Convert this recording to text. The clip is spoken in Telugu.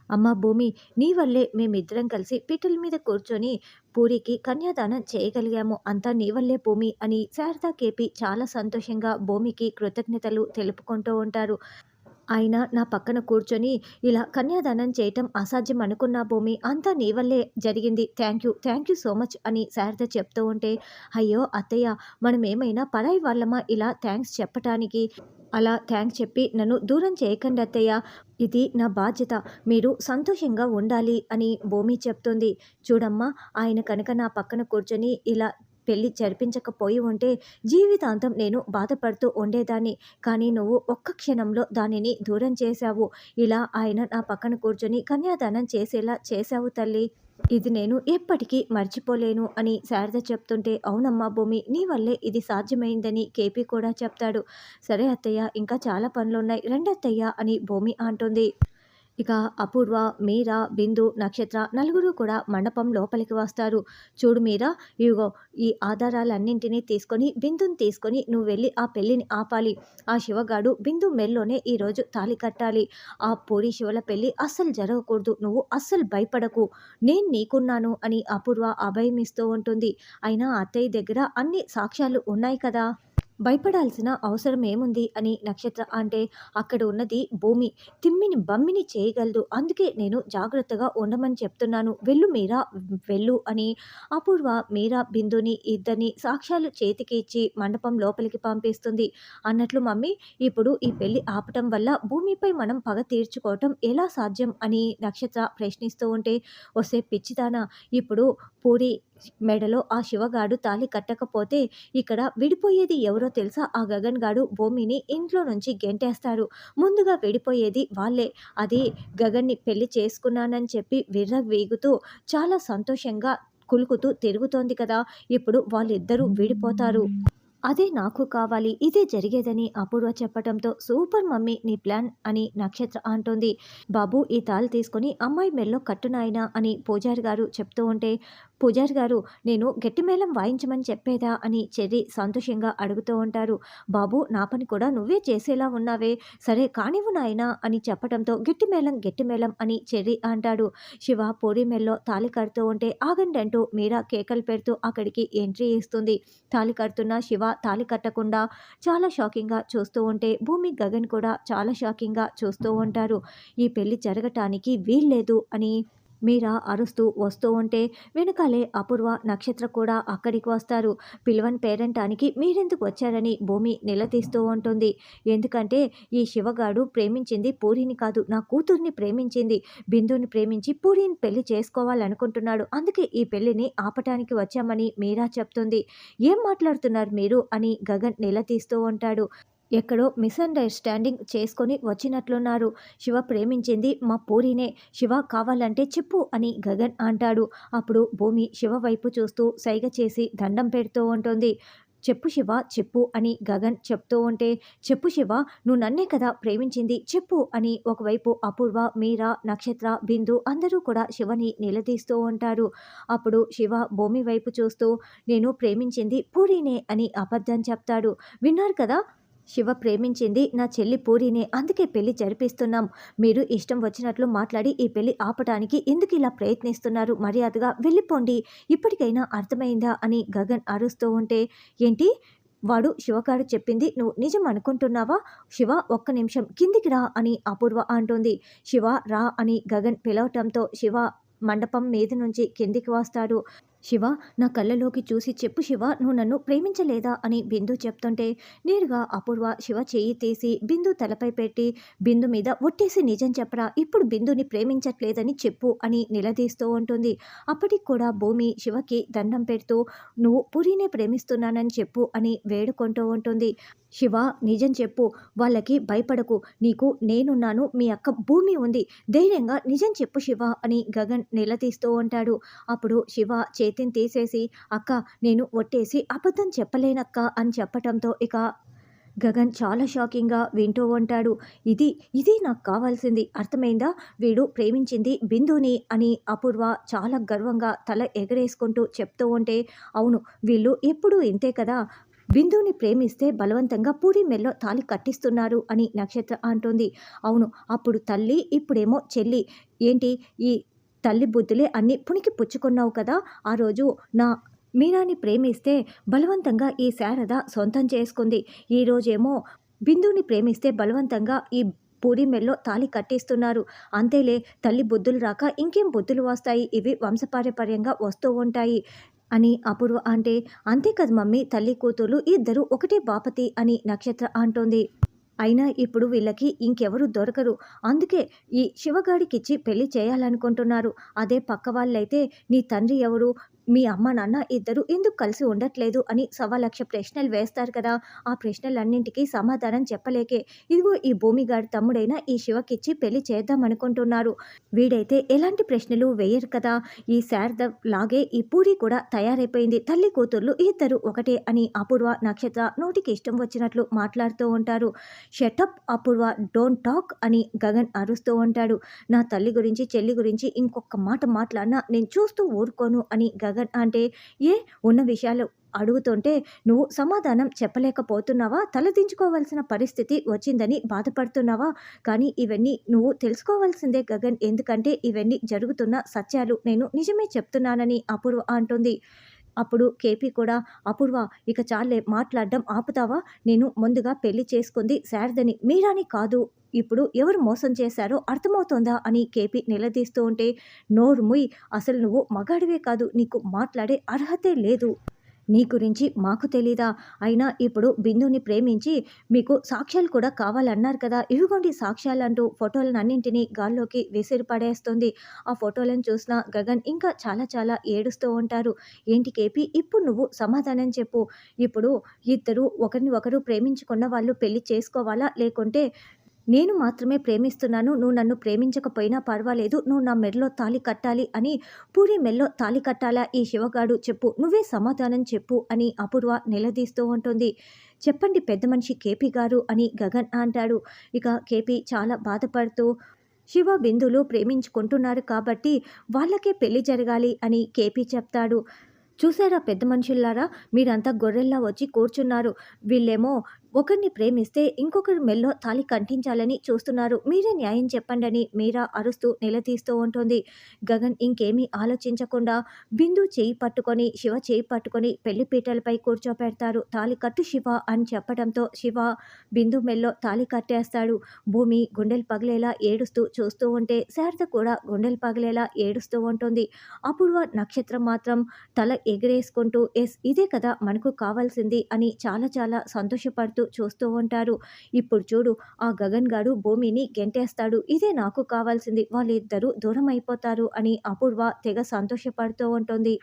అమ్మా భూమి, నీ వల్లే మేమిద్దరం కలిసి పీటల మీద కూర్చొని పూరికి కన్యాదానం చేయగలిగాము. అంతా నీ వల్లే భూమి అని శారద కేపి చాలా సంతోషంగా భూమికి కృతజ్ఞతలు తెలుపుకుంటూ ఉంటారు. ఆయన నా పక్కన కూర్చొని ఇలా కన్యాదానం చేయటం అసాధ్యం అనుకున్నా భూమి, అంతా నీ వల్లే జరిగింది. థ్యాంక్ యూ సో మచ్ అని శారద చెప్తూ ఉంటే, అయ్యో అత్తయ్య, మనం ఏమైనా పరాయి వాళ్ళమా ఇలా థ్యాంక్స్ చెప్పటానికి? అలా థ్యాంక్స్ చెప్పి నన్ను దూరం చేయకండి అత్తయ్య. ఇది నా బాధ్యత. మీరు సంతోషంగా ఉండాలి అని భూమి చెప్తుంది. చూడమ్మా, ఆయన కనుక నా పక్కన కూర్చొని ఇలా పెళ్లి జరిపించకపోయి ఉంటే జీవితాంతం నేను బాధపడుతూ ఉండేదాన్ని. కానీ నువ్వు ఒక్క క్షణంలో దానిని దూరం చేశావు. ఇలా ఆయన నా పక్కన కూర్చొని కన్యాదానం చేసేలా చేశావు తల్లి. ఇది నేను ఎప్పటికీ మర్చిపోలేను అని శారద చెప్తుంటే, అవునమ్మా భూమి, నీ వల్లే ఇది సాధ్యమైందని కేపీ కూడా చెప్తాడు. సరే అత్తయ్య, ఇంకా చాలా పనులున్నాయి, రండత్తయ్య అని భూమి అంటుంది. ఇక అపూర్వ, మీరా, బిందు, నక్షత్ర నలుగురు కూడా మండపం లోపలికి వస్తారు. చూడు మీరా, ఇవిగో ఈ ఆధారాలన్నింటినీ తీసుకొని బిందుని తీసుకొని నువ్వు వెళ్ళి ఆ పెళ్ళిని ఆపాలి. ఆ శివగాడు బిందు మెల్లోనే ఈరోజు తాళి కట్టాలి. ఆ పూరి శివల పెళ్ళి అస్సలు జరగకూడదు. నువ్వు అస్సలు భయపడకు, నేను నీకున్నాను అని అపూర్వ అభయమిస్తూ ఉంటుంది. అయినా అత్తయ్య దగ్గర అన్ని సాక్ష్యాలు ఉన్నాయి కదా, భయపడాల్సిన అవసరం ఏముంది అని నక్షత్ర అంటే, అక్కడ ఉన్నది భూమి, తిమ్మిని బమ్మిని చేయగలదు. అందుకే నేను జాగ్రత్తగా ఉండమని చెప్తున్నాను. వెళ్ళు మీరా, వెళ్ళు అని అపూర్వ మీరా బిందుని ఇద్దరిని సాక్ష్యాలు చేతికి ఇచ్చి మండపం లోపలికి పంపిస్తుంది. అన్నట్లు మమ్మీ, ఇప్పుడు ఈ పెళ్లి ఆపటం వల్ల భూమిపై మనం పగ తీర్చుకోవటం ఎలా సాధ్యం అని నక్షత్ర ప్రశ్నిస్తూ ఉంటే, వస్తే పిచ్చిదానా, ఇప్పుడు పూరి మెడలో ఆ శివగాడు తాళి కట్టకపోతే ఇక్కడ విడిపోయేది ఎవరో తెలుసా? ఆ గగన్ గాడు భూమిని ఇంట్లో నుంచి గెంటేస్తారు. ముందుగా విడిపోయేది వాళ్ళే. అది గగన్ని పెళ్లి చేసుకున్నానని చెప్పి విర్రవీగుతూ చాలా సంతోషంగా కులుకుతూ తిరుగుతోంది కదా, ఇప్పుడు వాళ్ళిద్దరూ విడిపోతారు. అదే నాకు కావాలి, ఇదే జరిగేదని అపూర్వ చెప్పటంతో, సూపర్ మమ్మీ నీ ప్లాన్ అని నక్షత్ర అంటుంది. బాబు, ఈ తాళి తీసుకొని అమ్మాయి మెల్లో కట్టు నాయనా అని పూజారి గారు చెప్తూ ఉంటే, పూజారి గారు, నేను గట్టి మేళం వాయించమని చెప్పేదా అని చెర్రి సంతోషంగా అడుగుతూ ఉంటారు. బాబు, నా పని కూడా నువ్వే చేసేలా ఉన్నావే, సరే కానివ్వు నాయనా అని చెప్పటంతో, గట్టి మేళం అని చెర్రి అంటాడు. శివ పూరి మెల్లో తాళి కడుతూ ఉంటే, ఆగండి అంటూ మీరా కేకలు పెడుతూ అక్కడికి ఎంట్రీ ఇస్తుంది. తాళి కడుతున్న శివ తాళి కట్టకుండా చాలా షాకింగ్గా చూస్తూ ఉంటే, భూమి, గగన్ కూడా చాలా షాకింగ్గా చూస్తూ ఉంటారు. ఈ పెళ్లి జరగటానికి వీల్లేదు అని మీరా అరుస్తూ వస్తూ ఉంటే, వెనకాలే అపూర్వ, నక్షత్ర కూడా అక్కడికి వస్తారు. పిలవని పేరంటానికి మీరెందుకు వచ్చారని భూమి నిలదీస్తూ ఉంటుంది. ఎందుకంటే ఈ శివగాడు ప్రేమించింది పూరిని కాదు, నా కూతుర్ని ప్రేమించింది. బిందుని ప్రేమించి పూరిని పెళ్లి చేసుకోవాలనుకుంటున్నాడు. అందుకే ఈ పెళ్లిని ఆపటానికి వచ్చామని మీరా చెప్తుంది. ఏం మాట్లాడుతున్నారు మీరు అని గగన్ నిలదీస్తూ ఉంటాడు. ఎక్కడో మిస్అండర్స్టాండింగ్ చేసుకొని వచ్చినట్లున్నారు. శివ ప్రేమించింది మా పూరినే. శివ కావాలంటే చెప్పు అని గగన్ అంటాడు. అప్పుడు భూమి శివ వైపు చూస్తూ సైగ చేసి దండం పెడుతూ ఉంటుంది. చెప్పు శివ, చెప్పు అని గగన్ చెప్తూ ఉంటే, చెప్పు శివ, నువ్వు నన్నే కదా ప్రేమించింది, చెప్పు అని ఒకవైపు అపూర్వ, మీరా, నక్షత్ర, బిందు అందరూ కూడా శివని నిలదీస్తూ ఉంటారు. అప్పుడు శివ భూమి వైపు చూస్తూ, నేను ప్రేమించింది పూరినే అని అబద్ధం చెప్తాడు. విన్నారు కదా, శివ ప్రేమించింది నా చెల్లి పూరినే, అందుకే పెళ్లి జరిపిస్తున్నాం. మీరు ఇష్టం వచ్చినట్లు మాట్లాడి ఈ పెళ్లి ఆపటానికి ఎందుకు ఇలా ప్రయత్నిస్తున్నారు? మర్యాదగా వెళ్ళిపోండి, ఇప్పటికైనా అర్థమైందా అని గగన్ అరుస్తూ ఉంటే, ఏంటి, వాడు శివగాడు చెప్పింది నువ్వు నిజం అనుకుంటున్నావా? శివ, ఒక్క నిమిషం కిందికి రా అని అపూర్వ అంటుంది. శివ రా అని గగన్ పిలవటంతో శివ మండపం మీద నుంచి కిందికి వస్తాడు. శివ, నా కళ్ళలోకి చూసి చెప్పు శివ, నువ్వు నన్ను ప్రేమించలేదా అని బిందు చెప్తుంటే, నేరుగా అపూర్వ శివ చెయ్యి తీసి బిందు తలపై పెట్టి, బిందు మీద ఒట్టేసి నిజం చెప్పరా, ఇప్పుడు బిందుని ప్రేమించట్లేదని చెప్పు అని నిలదీస్తూ ఉంటుంది. అప్పటికి కూడా భూమి శివకి దండం పెడుతూ, నువ్వు పూరినే ప్రేమిస్తున్నానని చెప్పు అని వేడుకుంటూ ఉంటుంది. శివ, నిజం చెప్పు, వాళ్ళకి భయపడకు, నీకు నేనున్నాను, మీ అక్క భూమి ఉంది, ధైర్యంగా నిజం చెప్పు శివ అని గగన్ నిలదీస్తూ ఉంటాడు. అప్పుడు శివ చేతిని తీసేసి, అక్క, నేను ఒట్టేసి అబద్ధం చెప్పలేనక్క అని చెప్పటంతో ఇక గగన్ చాలా షాకింగ్గా వింటూ ఉంటాడు. ఇది ఇది నాకు కావాల్సింది, అర్థమైందా? వీడు ప్రేమించింది బిందుని అని అపూర్వ చాలా గర్వంగా తల ఎగరేసుకుంటూ చెప్తూ ఉంటే, అవును, వీళ్ళు ఎప్పుడూ ఇంతే కదా, బిందుని ప్రేమిస్తే బలవంతంగా పూరి మెడలో తాళి కట్టిస్తున్నారు అని నక్షత్ర అంటుంది. అవును, అప్పుడు తల్లి, ఇప్పుడేమో చెల్లి. ఏంటి ఈ తల్లి బుద్ధులే అన్నీ పుణికి పుచ్చుకున్నావు కదా! ఆ రోజు నా మీరాని ప్రేమిస్తే బలవంతంగా ఈ శారద సొంతం చేసుకుంది. ఈరోజేమో బిందుని ప్రేమిస్తే బలవంతంగా ఈ పూరి మెడలో తాళి కట్టేస్తున్నారు. అంతేలే, తల్లి బుద్ధులు రాక ఇంకేం బుద్ధులు వస్తాయి, ఇవి వంశపారంపర్యంగా వస్తూ ఉంటాయి అని అపూర్వ అంటే, అంతే కదా మమ్మీ, తల్లి కూతుర్లు ఇద్దరు ఒకటే బాపతి అని నక్షత్ర అంటోంది. అయినా ఇప్పుడు వీళ్ళకి ఇంకెవరు దొరకరు. అందుకే ఈ శివగాడికిచ్చి పెళ్లి చేయాలనుకుంటున్నారు. అదే పక్క వాళ్ళైతే నీ తండ్రి ఎవరు? మీ అమ్మ, నాన్న ఇద్దరు ఎందుకు కలిసి ఉండట్లేదు అని 1,00,000 ప్రశ్నలు వేస్తారు కదా! ఆ ప్రశ్నలన్నింటికి సమాధానం చెప్పలేకే ఇదిగో ఈ భూమిగాడి తమ్ముడైన ఈ శివకిచ్చి పెళ్లి చేద్దామనుకుంటున్నారు. వీడైతే ఎలాంటి ప్రశ్నలు వేయరు కదా! ఈ శారద లాగే ఈ పూరి కూడా తయారైపోయింది. తల్లి కూతుర్లు ఇద్దరు ఒకటే అని అపూర్వ, నక్షత్ర నోటికి ఇష్టం వచ్చినట్లు మాట్లాడుతూ ఉంటారు. షటప్ అపూర్వ, డోంట్ టాక్ అని గగన్ అరుస్తూ ఉంటాడు. నా తల్లి గురించి, చెల్లి గురించి ఇంకొక మాట మాట్లాడినా నేను చూస్తూ ఊరుకోను అని గగన్ అంటే, ఏ ఉన్న విషయాలు అడుగుతుంటే నువ్వు సమాధానం చెప్పలేకపోతున్నావా? తలదించుకోవాల్సిన పరిస్థితి వచ్చిందని బాధపడుతున్నావా? కానీ ఇవన్నీ నువ్వు తెలుసుకోవాల్సిందే గగన్, ఎందుకంటే ఇవన్నీ జరుగుతున్న సత్యాలు, నేను నిజమే చెప్తున్నానని అపూర్వ అంటుంది. అప్పుడు కేపీ కూడా, అపూర్వ ఇక చాలే, మాట్లాడడం ఆపుతావా? నేను ముందుగా పెళ్లి చేసుకుంది శారదని, మీరాని కాదు. ఇప్పుడు ఎవరు మోసం చేశారో అర్థమవుతోందా అని కేపీ నిలదీస్తూ ఉంటే, నోరు ముయ్, అసలు నువ్వు మగాడివే కాదు, నీకు మాట్లాడే అర్హతే లేదు. నీ గురించి మాకు తెలీదా? అయినా ఇప్పుడు బిందుని ప్రేమించి మీకు సాక్ష్యాలు కూడా కావాలన్నారు కదా! ఇవిగోండి సాక్ష్యాలంటూ ఫోటోలనన్నింటినీ గాల్లోకి విసిరి పడేస్తుంది. ఆ ఫోటోలను చూసిన గగన్ ఇంకా చాలా చాలా ఏడుస్తూ ఉంటారు. ఏంటి కేపీ, ఇప్పుడు నువ్వు సమాధానం చెప్పు. ఇప్పుడు ఇద్దరు ఒకరిని ఒకరు ప్రేమించుకున్న వాళ్ళు పెళ్లి చేసుకోవాలా? లేకుంటే నేను మాత్రమే ప్రేమిస్తున్నాను, నువ్వు నన్ను ప్రేమించకపోయినా పర్వాలేదు, నువ్వు నా మెడలో తాళి కట్టాలి అని పూరి మెడలో తాళి కట్టాలా ఈ శివగాడు? చెప్పు, నువ్వే సమాధానం చెప్పు అని అపూర్వ నిలదీస్తూ ఉంటుంది. చెప్పండి పెద్ద మనిషి కేపీ గారు అని గగన్ అంటాడు. ఇక కేపీ చాలా బాధపడుతూ, శివ బిందులు ప్రేమించుకుంటున్నారు కాబట్టి వాళ్ళకే పెళ్లి జరగాలి అని కేపీ చెప్తాడు. చూసారా పెద్ద మనుషుల్లారా, మీరంతా గొర్రెల్లా వచ్చి కూర్చున్నారు. వీళ్ళేమో ఒకరిని ప్రేమిస్తే ఇంకొకరి మెల్లో తాళి కట్టించాలని చూస్తున్నారు. మీరే న్యాయం చెప్పండని మీరా అరుస్తూ నిలదీస్తూ ఉంటుంది. గగన్ ఇంకేమీ ఆలోచించకుండా బిందు చేయి పట్టుకొని, శివ చేయి పట్టుకొని పెళ్లిపీటలపై కూర్చోపెడతారు. తాళి కట్టు శివ అని చెప్పడంతో శివ బిందు మెల్లో తాళి కట్టేస్తాడు. భూమి గుండెలు పగిలేలా ఏడుస్తూ చూస్తూ ఉంటే శారద కూడా గుండెలు పగిలేలా ఏడుస్తూ ఉంటుంది. అపూర్వ, నక్షత్రం మాత్రం తల ఎగిరేసుకుంటూ, ఎస్, ఇదే కదా మనకు కావాల్సింది అని చాలా చాలా సంతోషపడుతూ చూస్తూ ఉంటారు. ఇప్పుడు చూడు, ఆ గగన్ గాడు భూమిని గెంటేస్తాడు, ఇదే నాకు కావాల్సింది, వాళ్ళిద్దరూ దూరం అయిపోతారు అని అపూర్వ తెగ సంతోషపడుతూ ఉంటుంది.